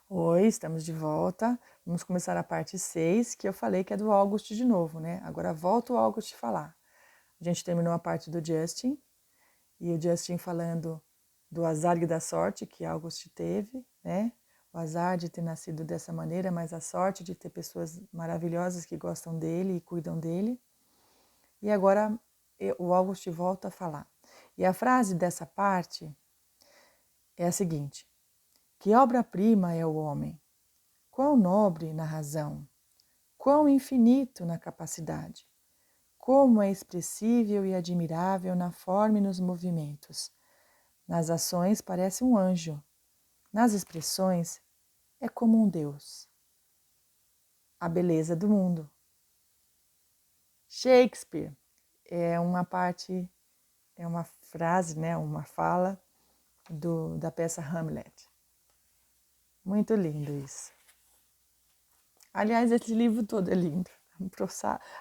Oi, estamos de volta. Vamos começar a parte 6, que eu falei que é do August de novo, né? Agora volta o August falar. A gente terminou a parte do Justin, e o Justin falando do azar e da sorte que August teve, né? O azar de ter nascido dessa maneira, mas a sorte de ter pessoas maravilhosas que gostam dele e cuidam dele. E agora o August volta a falar. E a frase dessa parte é a seguinte: que obra-prima é o homem! Quão nobre na razão, quão infinito na capacidade, como é expressível e admirável na forma e nos movimentos. Nas ações parece um anjo, nas expressões é como um Deus. A beleza do mundo. Shakespeare é uma parte, é uma frase, né, uma fala da peça Hamlet. Muito lindo isso. Aliás, esse livro todo é lindo.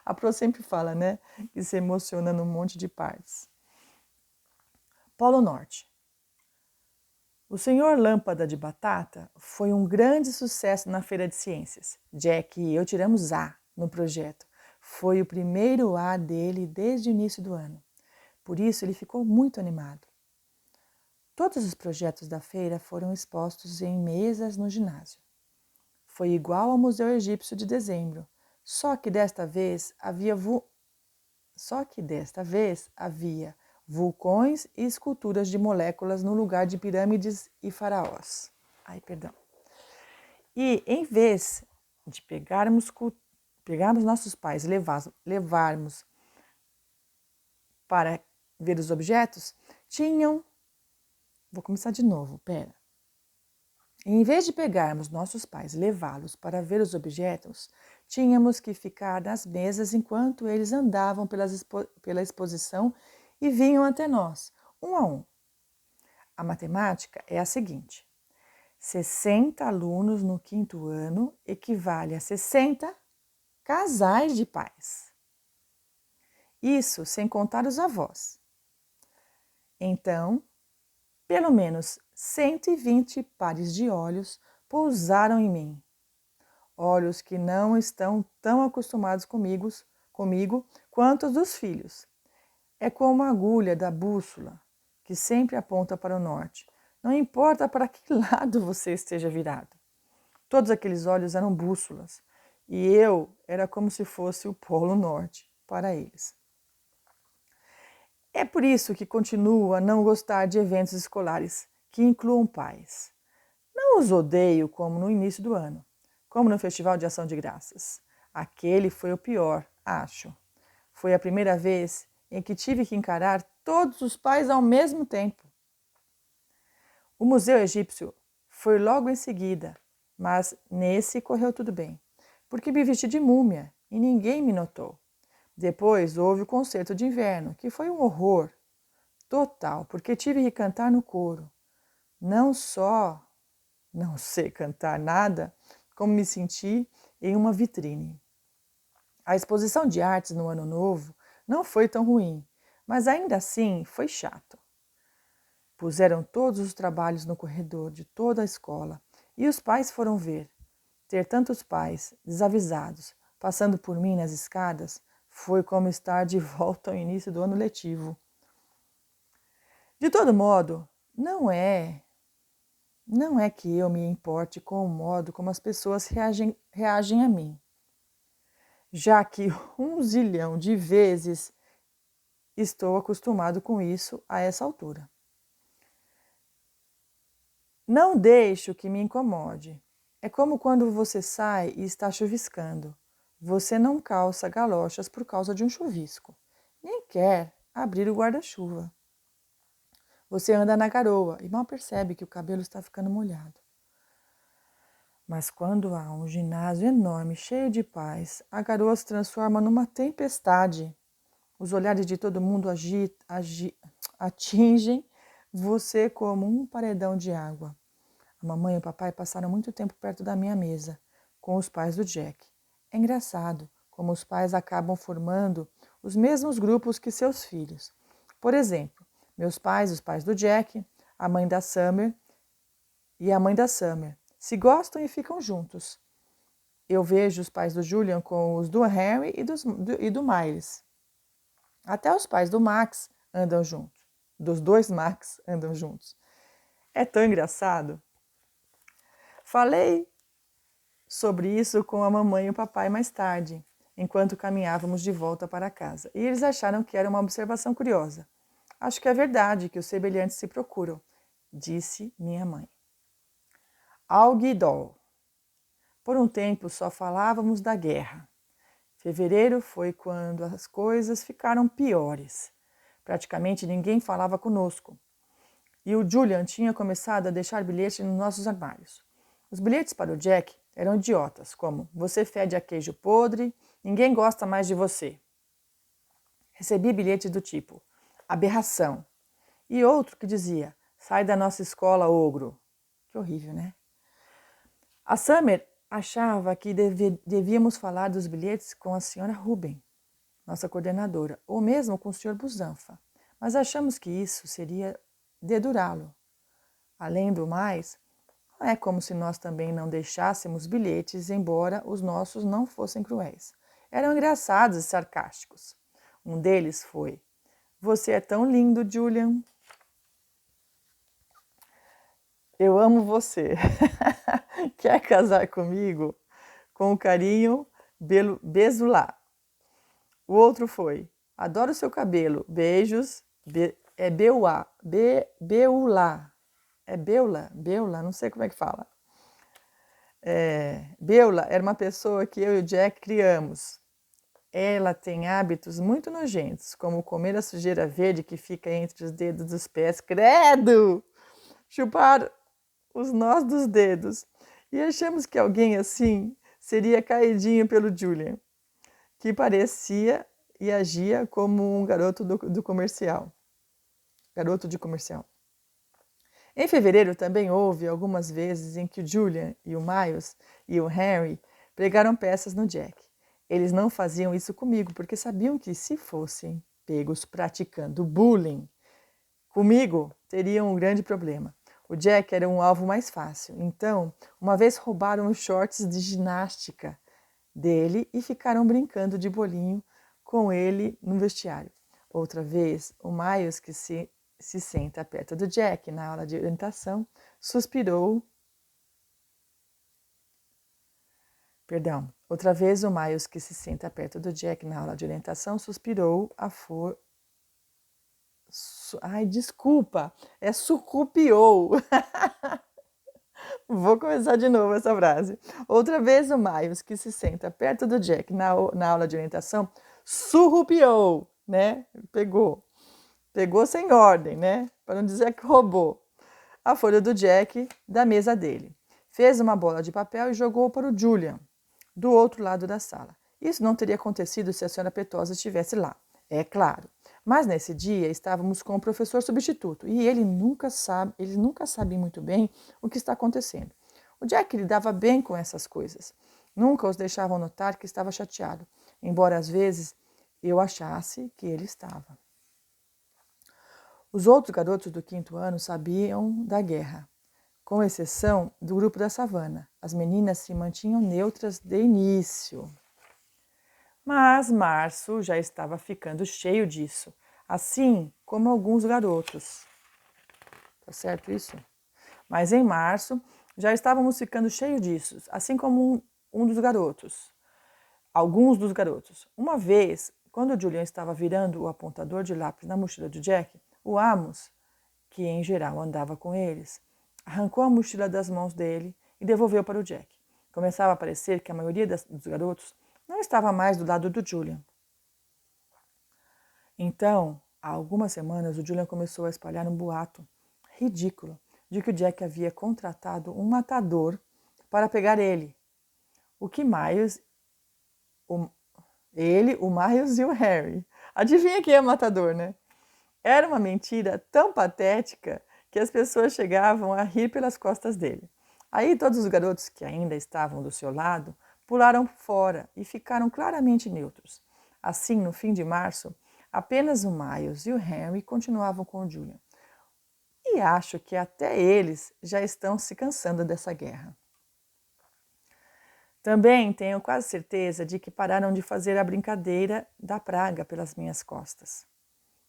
A Pro sempre fala, né, que se emociona num monte de partes. Polo Norte. O Senhor Lâmpada de Batata foi um grande sucesso na Feira de Ciências. Jack e eu tiramos A no projeto. Foi o primeiro A dele desde o início do ano. Por isso, ele ficou muito animado. Todos os projetos da feira foram expostos em mesas no ginásio. Foi igual ao Museu Egípcio de dezembro, só que desta vez havia vulcões e esculturas de moléculas no lugar de pirâmides e faraós. E em vez de pegarmos nossos pais e levarmos para ver os objetos, Vou começar de novo, pera. Em vez de pegarmos nossos pais e levá-los para ver os objetos, tínhamos que ficar nas mesas enquanto eles andavam pela exposição e vinham até nós, um a um. A matemática é a seguinte: 60 alunos no quinto ano equivale a 60 casais de pais. Isso sem contar os avós. Então, pelo menos 120 pares de olhos pousaram em mim. Olhos que não estão tão acostumados comigo quanto os dos filhos. É como a agulha da bússola, que sempre aponta para o norte. Não importa para que lado você esteja virado. Todos aqueles olhos eram bússolas, e eu era como se fosse o Polo Norte para eles. É por isso que continuo a não gostar de eventos escolares que incluam pais. Não os odeio como no início do ano, como no Festival de Ação de Graças. Aquele foi o pior, acho. Foi a primeira vez em que tive que encarar todos os pais ao mesmo tempo. O Museu Egípcio foi logo em seguida, mas nesse correu tudo bem, porque me vesti de múmia e ninguém me notou. Depois houve o concerto de inverno, que foi um horror total, porque tive que cantar no coro. Não só não sei cantar nada, como me senti em uma vitrine. A exposição de artes no Ano Novo não foi tão ruim, mas ainda assim foi chato. Puseram todos os trabalhos no corredor de toda a escola e os pais foram ver. Ter tantos pais desavisados passando por mim nas escadas foi como estar de volta ao início do ano letivo. De todo modo, não é que eu me importe com o modo como as pessoas reagem a mim, já que 1 zilhão de vezes estou acostumado com isso a essa altura. Não deixo que me incomode. É como quando você sai e está chuviscando. Você não calça galochas por causa de um chuvisco, nem quer abrir o guarda-chuva. Você anda na garoa e mal percebe que o cabelo está ficando molhado. Mas quando há um ginásio enorme, cheio de paz, a garoa se transforma numa tempestade. Os olhares de todo mundo atingem você como um paredão de água. A mamãe e o papai passaram muito tempo perto da minha mesa, com os pais do Jack. É engraçado como os pais acabam formando os mesmos grupos que seus filhos. Por exemplo, meus pais, os pais do Jack, a mãe da Summer e a mãe da Summer se gostam e ficam juntos. Eu vejo os pais do Julian com os do Harry e do Miles. Até os pais do Max andam juntos. Dos dois Max andam juntos. É tão engraçado. Falei sobre isso com a mamãe e o papai mais tarde, enquanto caminhávamos de volta para casa. E eles acharam que era uma observação curiosa. Acho que é verdade que os semelhantes se procuram, disse minha mãe. Alguidol. Por um tempo só falávamos da guerra. Fevereiro foi quando as coisas ficaram piores. Praticamente ninguém falava conosco. E o Julian tinha começado a deixar bilhetes nos nossos armários. Os bilhetes para o Jack eram idiotas, como você fede a queijo podre, ninguém gosta mais de você. Recebi bilhetes do tipo aberração e outro que dizia sai da nossa escola, ogro. Que horrível, né? A Summer achava que devíamos falar dos bilhetes com a senhora Ruben, nossa coordenadora, ou mesmo com o senhor Busanfa, mas achamos que isso seria dedurá-lo. Além do mais, não é como se nós também não deixássemos bilhetes, embora os nossos não fossem cruéis. Eram engraçados e sarcásticos. Um deles foi: você é tão lindo, Julian. Eu amo você. Quer casar comigo? Com carinho, Bezulá. O outro foi: adoro seu cabelo. Beijos. É Beulá. Beulá. É Beula, não sei como é que fala. Beula era uma pessoa que eu e o Jack criamos. Ela tem hábitos muito nojentos, como comer a sujeira verde que fica entre os dedos dos pés. Credo! Chupar os nós dos dedos. E achamos que alguém assim seria caidinho pelo Julian, que parecia e agia como um garoto do comercial. Garoto de comercial. Em fevereiro também houve algumas vezes em que o Julian e o Miles e o Harry pregaram peças no Jack. Eles não faziam isso comigo porque sabiam que se fossem pegos praticando bullying comigo, teriam um grande problema. O Jack era um alvo mais fácil. Então, uma vez roubaram os shorts de ginástica dele e ficaram brincando de bolinho com ele no vestiário. Outra vez, o Miles, que se senta perto do Jack na aula de orientação, suspirou. Outra vez, o Miles, que se senta perto do Jack na aula de orientação, suspirou Ai, desculpa, é sucupiou. Vou começar de novo essa frase. Outra vez o Miles, que se senta perto do Jack na aula de orientação, surrupiou, né? Pegou sem ordem, né? Para não dizer que roubou a folha do Jack da mesa dele. Fez uma bola de papel e jogou para o Julian, do outro lado da sala. Isso não teria acontecido se a senhora Petosa estivesse lá, é claro. Mas nesse dia estávamos com o professor substituto e eles nunca sabem muito bem o que está acontecendo. O Jack lidava bem com essas coisas. Nunca os deixavam notar que estava chateado, embora às vezes eu achasse que ele estava. Os outros garotos do 5º ano sabiam da guerra, com exceção do grupo da savana. As meninas se mantinham neutras de início. Mas março já estava ficando cheio disso, assim como alguns garotos. Tá certo isso? Mas em março já estávamos ficando cheios disso, assim como um dos garotos. Alguns dos garotos. Uma vez, quando o Julian estava virando o apontador de lápis na mochila de Jack, o Amos, que em geral andava com eles, arrancou a mochila das mãos dele e devolveu para o Jack. Começava a parecer que a maioria dos garotos não estava mais do lado do Julian. Então, há algumas semanas, o Julian começou a espalhar um boato ridículo de que o Jack havia contratado um matador para pegar ele. O Miles e o Harry. Adivinha quem é o matador, né? Era uma mentira tão patética que as pessoas chegavam a rir pelas costas dele. Aí todos os garotos que ainda estavam do seu lado pularam fora e ficaram claramente neutros. Assim, no fim de março, apenas o Miles e o Harry continuavam com o Julian. E acho que até eles já estão se cansando dessa guerra. Também tenho quase certeza de que pararam de fazer a brincadeira da praga pelas minhas costas.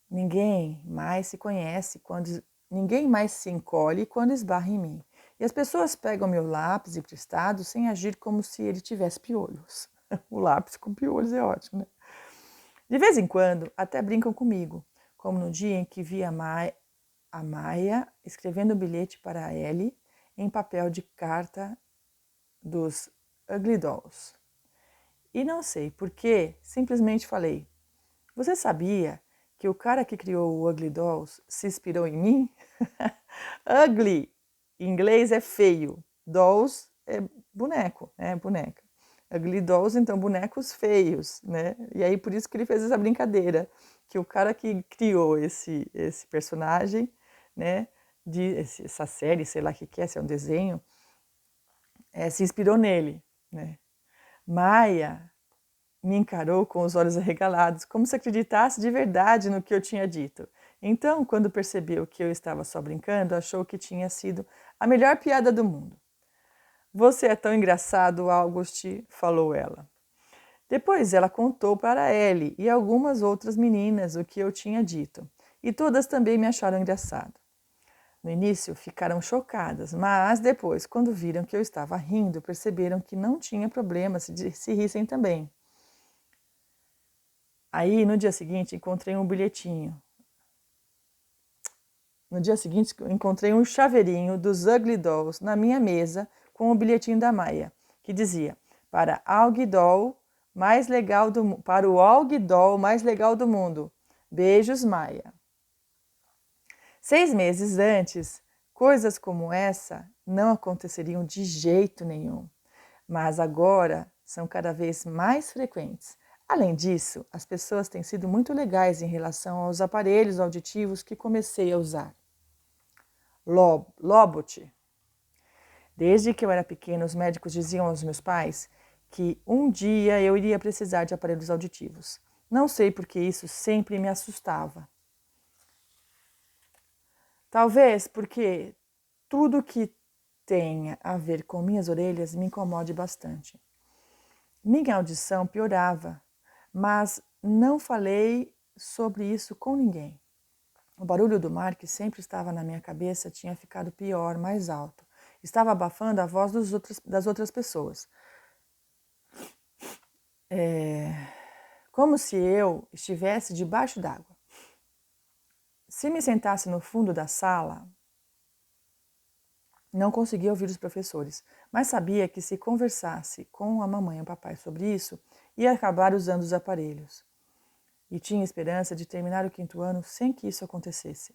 Ninguém mais se conhece quando ninguém mais se encolhe quando esbarra em mim. E as pessoas pegam meu lápis emprestado sem agir como se ele tivesse piolhos. O lápis com piolhos é ótimo, né? De vez em quando, até brincam comigo, como no dia em que vi a Maia escrevendo um bilhete para a Ellie em papel de carta dos Ugly Dolls. E não sei por que, simplesmente falei: você sabia que o cara que criou o Ugly Dolls se inspirou em mim? Ugly, em inglês, é feio. Dolls é boneco, né? Boneca. Ugly Dolls, então, bonecos feios, né? E aí, por isso que ele fez essa brincadeira, que o cara que criou esse personagem, né? Essa série, sei lá o que é, se é um desenho, se inspirou nele, né? Maia me encarou com os olhos arregalados, como se acreditasse de verdade no que eu tinha dito. Então, quando percebeu que eu estava só brincando, achou que tinha sido a melhor piada do mundo. Você é tão engraçado, August, falou ela. Depois ela contou para Ellie e algumas outras meninas o que eu tinha dito, e todas também me acharam engraçado. No início ficaram chocadas, mas depois, quando viram que eu estava rindo, perceberam que não tinha problema se rissem também. Aí, no dia seguinte, encontrei um bilhetinho. No dia seguinte, encontrei um chaveirinho dos Ugly Dolls na minha mesa com o bilhetinho da Maia, que dizia: para o Aug Doll mais legal do mundo. Beijos, Maia. 6 meses antes, coisas como essa não aconteceriam de jeito nenhum, mas agora são cada vez mais frequentes. Além disso, as pessoas têm sido muito legais em relação aos aparelhos auditivos que comecei a usar. Lobot. Desde que eu era pequena, os médicos diziam aos meus pais que um dia eu iria precisar de aparelhos auditivos. Não sei porque isso sempre me assustava. Talvez porque tudo que tenha a ver com minhas orelhas me incomode bastante. Minha audição piorava, mas não falei sobre isso com ninguém. O barulho do mar, que sempre estava na minha cabeça, tinha ficado pior, mais alto. Estava abafando a voz das outras pessoas. Como se eu estivesse debaixo d'água. Se me sentasse no fundo da sala, não conseguia ouvir os professores, mas sabia que se conversasse com a mamãe e o papai sobre isso, ia acabar usando os aparelhos. E tinha esperança de terminar o 5º ano sem que isso acontecesse.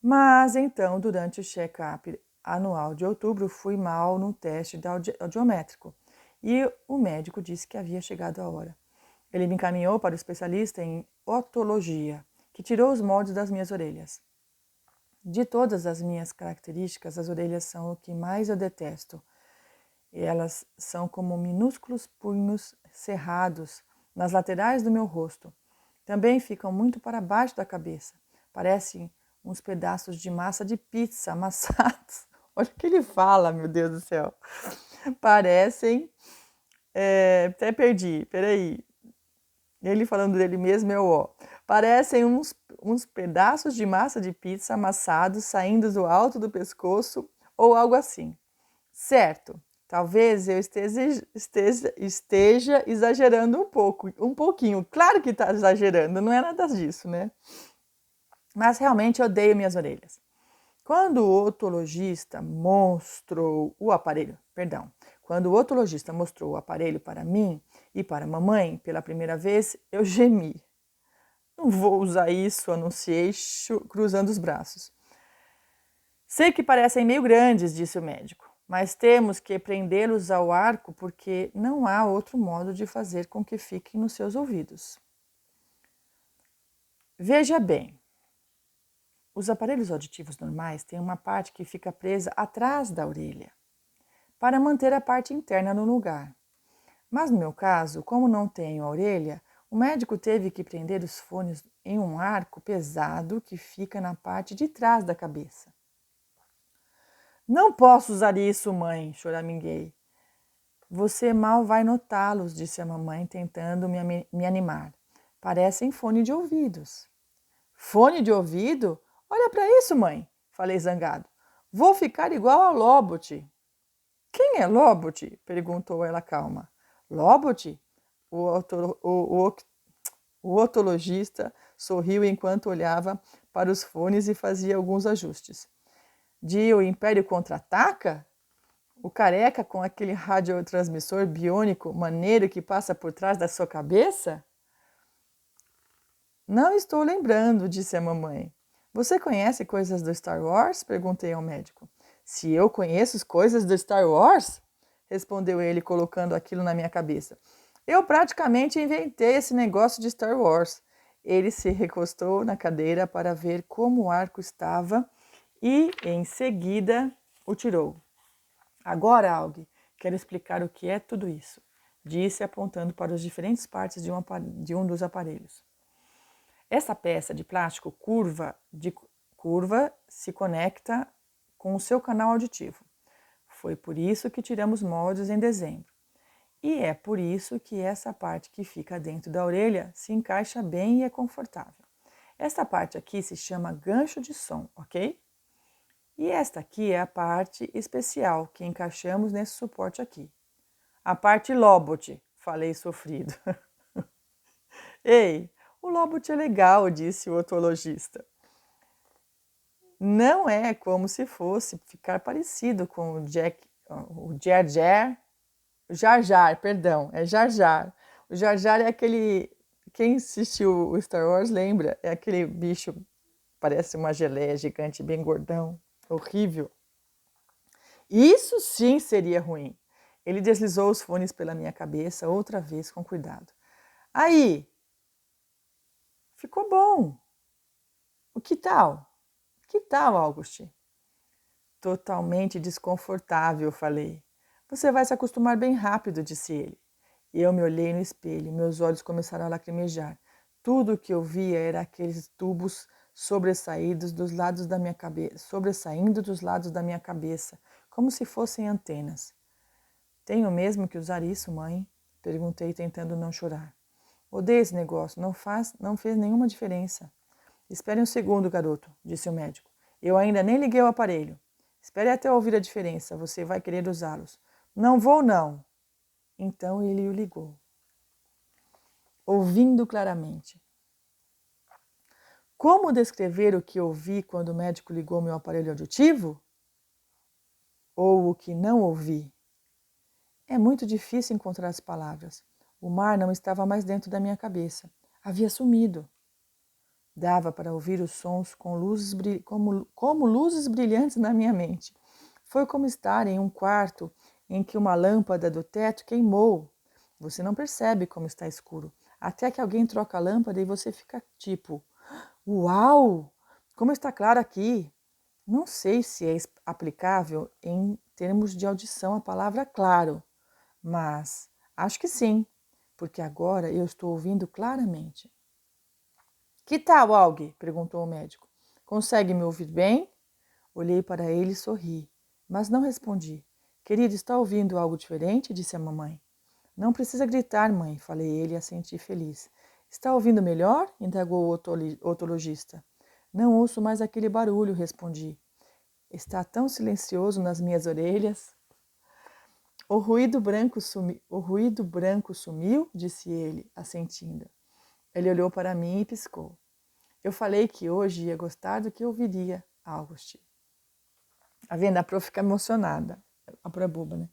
Mas então, durante o check-up anual de outubro, fui mal no teste audiométrico e o médico disse que havia chegado a hora. Ele me encaminhou para o especialista em otologia, que tirou os moldes das minhas orelhas. De todas as minhas características, as orelhas são o que mais eu detesto. Elas são como minúsculos punhos cerrados nas laterais do meu rosto. Também ficam muito para baixo da cabeça. Parecem uns pedaços de massa de pizza amassados. Olha o que ele fala, meu Deus do céu. Parecem... até perdi, peraí. Ele falando dele mesmo é o ó. Parecem uns pedaços de massa de pizza amassados saindo do alto do pescoço ou algo assim. Certo, talvez eu esteja exagerando um pouquinho. Claro que está exagerando, não é nada disso, né? Mas realmente odeio minhas orelhas. Quando o otologista mostrou o aparelho para mim e para a mamãe pela primeira vez, eu gemi. Não vou usar isso, anunciei, cruzando os braços. Sei que parecem meio grandes, disse o médico, mas temos que prendê-los ao arco porque não há outro modo de fazer com que fiquem nos seus ouvidos. Veja bem, os aparelhos auditivos normais têm uma parte que fica presa atrás da orelha, para manter a parte interna no lugar. Mas no meu caso, como não tenho a orelha, o médico teve que prender os fones em um arco pesado que fica na parte de trás da cabeça. Não posso usar isso, mãe, choraminguei. Você mal vai notá-los, disse a mamãe, tentando me animar. Parecem fone de ouvidos. Fone de ouvido? Olha para isso, mãe, falei zangado. Vou ficar igual a Lobot. Quem é Lobot? Perguntou ela calma. Lobot? O, o otologista sorriu enquanto olhava para os fones e fazia alguns ajustes. De O Império Contra-Ataca? O careca com aquele radiotransmissor biônico maneiro que passa por trás da sua cabeça? Não estou lembrando, disse a mamãe. Você conhece coisas do Star Wars? Perguntei ao médico. Se eu conheço coisas do Star Wars? Respondeu ele, colocando aquilo na minha cabeça. Eu praticamente inventei esse negócio de Star Wars. Ele se recostou na cadeira para ver como o arco estava e, em seguida, o tirou. Agora, Aug, quero explicar o que é tudo isso, disse apontando para as diferentes partes de um dos aparelhos. Essa peça de plástico curva se conecta com o seu canal auditivo. Foi por isso que tiramos moldes em dezembro. E é por isso que essa parte que fica dentro da orelha se encaixa bem e é confortável. Esta parte aqui se chama gancho de som, ok? E esta aqui é a parte especial que encaixamos nesse suporte aqui. A parte Lobot, falei sofrido. Ei, o Lobot é legal, disse o otologista. Não é como se fosse ficar parecido com o Jar Jar, perdão, é Jar Jar. O Jar Jar é aquele, quem assistiu o Star Wars lembra, é aquele bicho, parece uma geleia gigante, bem gordão, horrível. Isso sim seria ruim. Ele deslizou os fones pela minha cabeça outra vez com cuidado. Aí, ficou bom. O que tal? Que tal, Auguste? Totalmente desconfortável, falei. Você vai se acostumar bem rápido, disse ele. Eu me olhei no espelho, meus olhos começaram a lacrimejar. Tudo o que eu via era aqueles tubos sobressaídos dos lados da minha cabeça, sobressaindo dos lados da minha cabeça, como se fossem antenas. Tenho mesmo que usar isso, mãe? Perguntei, tentando não chorar. Odeio esse negócio, não fez nenhuma diferença. Espere um segundo, garoto, disse o médico. Eu ainda nem liguei o aparelho. Espere até ouvir a diferença, você vai querer usá-los. Não vou, não. Então ele o ligou. Ouvindo claramente. Como descrever o que ouvi quando o médico ligou meu aparelho auditivo? Ou o que não ouvi? É muito difícil encontrar as palavras. O mar não estava mais dentro da minha cabeça. Havia sumido. Dava para ouvir os sons como luzes brilhantes na minha mente. Foi como estar em um quarto em que uma lâmpada do teto queimou. Você não percebe como está escuro, até que alguém troca a lâmpada e você fica tipo, uau, como está claro aqui. Não sei se é aplicável em termos de audição a palavra claro, mas acho que sim, porque agora eu estou ouvindo claramente. Que tal, Aug? Perguntou o médico. Consegue me ouvir bem? Olhei para ele e sorri, mas não respondi. Querido, está ouvindo algo diferente? Disse a mamãe. Não precisa gritar, mãe, falei ele e assenti feliz. Está ouvindo melhor? Indagou o otologista. Não ouço mais aquele barulho, respondi. Está tão silencioso nas minhas orelhas. O ruído branco sumiu, disse ele, assentindo. Ele olhou para mim e piscou. Eu falei que hoje ia gostar do que ouviria, August. A vendo? A prof fica emocionada. A própria boba, né?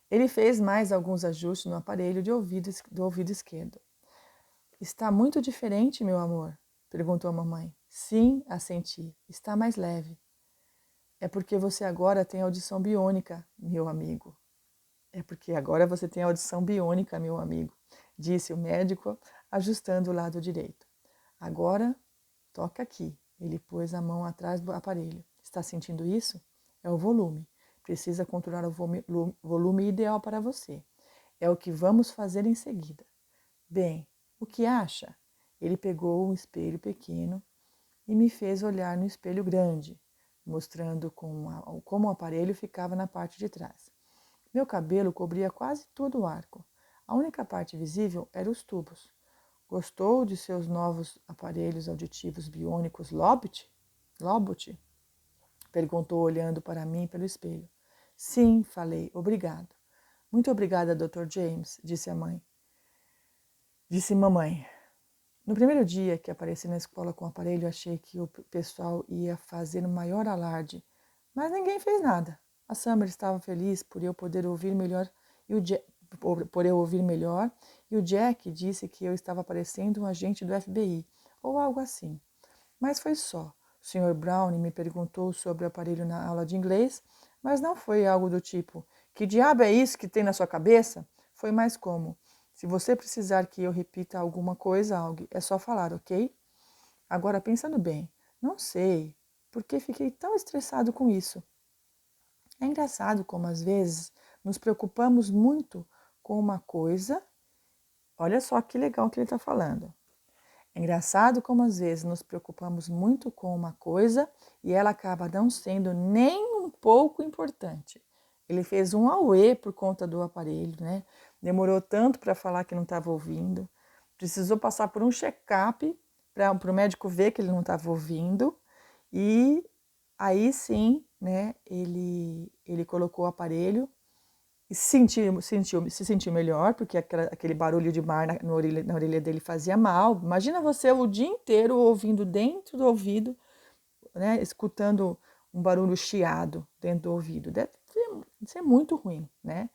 Ele fez mais alguns ajustes no aparelho do ouvido esquerdo. Está muito diferente, meu amor? Perguntou a mamãe. Sim, assenti. Está mais leve. É porque você agora tem audição biônica, meu amigo. É porque agora você tem audição biônica, meu amigo, disse o médico, ajustando o lado direito. Agora, toca aqui. Ele pôs a mão atrás do aparelho. Está sentindo isso? É o volume. Precisa controlar o volume ideal para você. É o que vamos fazer em seguida. Bem, o que acha? Ele pegou um espelho pequeno e me fez olhar no espelho grande, mostrando como o aparelho ficava na parte de trás. Meu cabelo cobria quase todo o arco. A única parte visível eram os tubos. Gostou de seus novos aparelhos auditivos biônicos Lobot? Lobot? Perguntou olhando para mim pelo espelho. Sim, falei, obrigado. Muito obrigada, Dr. James, disse a mãe. Disse mamãe. No primeiro dia que apareci na escola com o aparelho, achei que o pessoal ia fazer o maior alarde, mas ninguém fez nada. A Summer estava feliz por eu poder ouvir melhor e o Jack disse que eu estava parecendo um agente do FBI ou algo assim. Mas foi só. O Sr. Brown me perguntou sobre o aparelho na aula de inglês, mas não foi algo do tipo: que diabo é isso que tem na sua cabeça? Foi mais como: se você precisar que eu repita alguma coisa, algo, é só falar, ok? Agora, pensando bem, não sei por que fiquei tão estressado com isso. É engraçado como às vezes nos preocupamos muito com uma coisa. Olha só que legal que ele está falando. É engraçado como às vezes nos preocupamos muito com uma coisa e ela acaba não sendo nem um pouco importante. Ele fez um auê por conta do aparelho, né? Demorou tanto para falar que não estava ouvindo. Precisou passar por um check-up para o médico ver que ele não estava ouvindo. E aí sim, né, ele colocou o aparelho e se sentiu melhor, porque aquele barulho de mar na orelha dele fazia mal. Imagina você o dia inteiro ouvindo dentro do ouvido, né, escutando um barulho chiado dentro do ouvido. Deve ser muito ruim, né?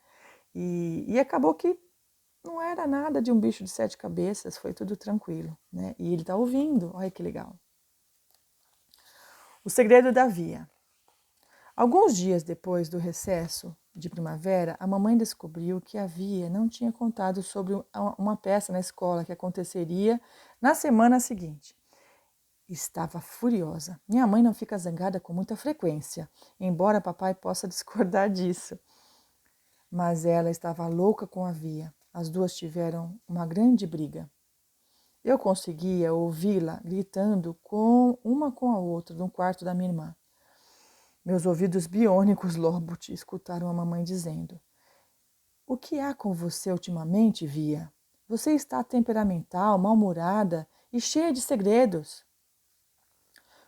E acabou que não era nada de um bicho de 7 cabeças, foi tudo tranquilo, né? E ele tá ouvindo, olha que legal. O segredo da Via. Alguns dias depois do recesso de primavera, a mamãe descobriu que a Via não tinha contado sobre uma peça na escola que aconteceria na semana seguinte. Estava furiosa. Minha mãe não fica zangada com muita frequência, embora papai possa discordar disso. Mas ela estava louca com a Via. As duas tiveram uma grande briga. Eu conseguia ouvi-la gritando uma com a outra no quarto da minha irmã. Meus ouvidos biônicos Lobot escutaram a mamãe dizendo: O que há com você ultimamente, Via? Você está temperamental, mal-humorada e cheia de segredos.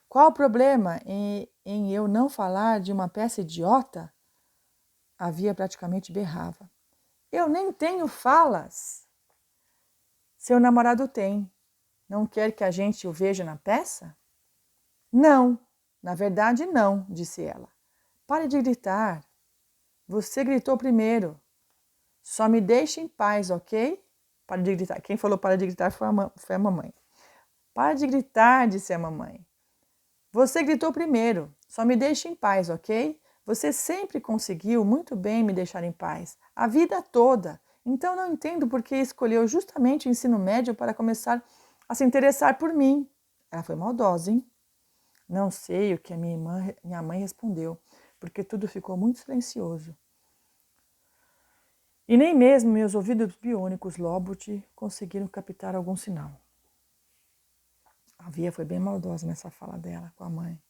Qual o problema em eu não falar de uma peça idiota? A Via praticamente berrava. Eu nem tenho falas. Seu namorado tem. Não quer que a gente o veja na peça? Não, na verdade não, disse ela. Pare de gritar. Você gritou primeiro. Só me deixe em paz, ok? Pare de gritar. Quem falou para de gritar foi a mamãe. Pare de gritar, disse a mamãe. Você gritou primeiro. Só me deixe em paz, ok? Você sempre conseguiu muito bem me deixar em paz, a vida toda. Então não entendo por que escolheu justamente o ensino médio para começar a se interessar por mim. Ela foi maldosa, hein? Não sei o que a minha mãe respondeu, porque tudo ficou muito silencioso. E nem mesmo meus ouvidos biônicos Lobot conseguiram captar algum sinal. A Via foi bem maldosa nessa fala dela com a mãe.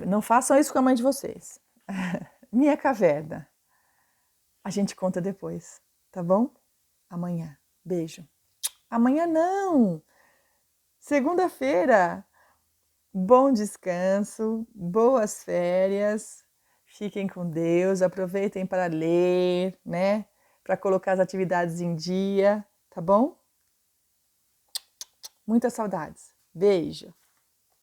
Não façam isso com a mãe de vocês. Minha caverna. A gente conta depois, tá bom? Amanhã. Beijo. Amanhã não! Segunda-feira. Bom descanso, boas férias. Fiquem com Deus, aproveitem para ler, né? Para colocar as atividades em dia, tá bom? Muitas saudades. Beijo.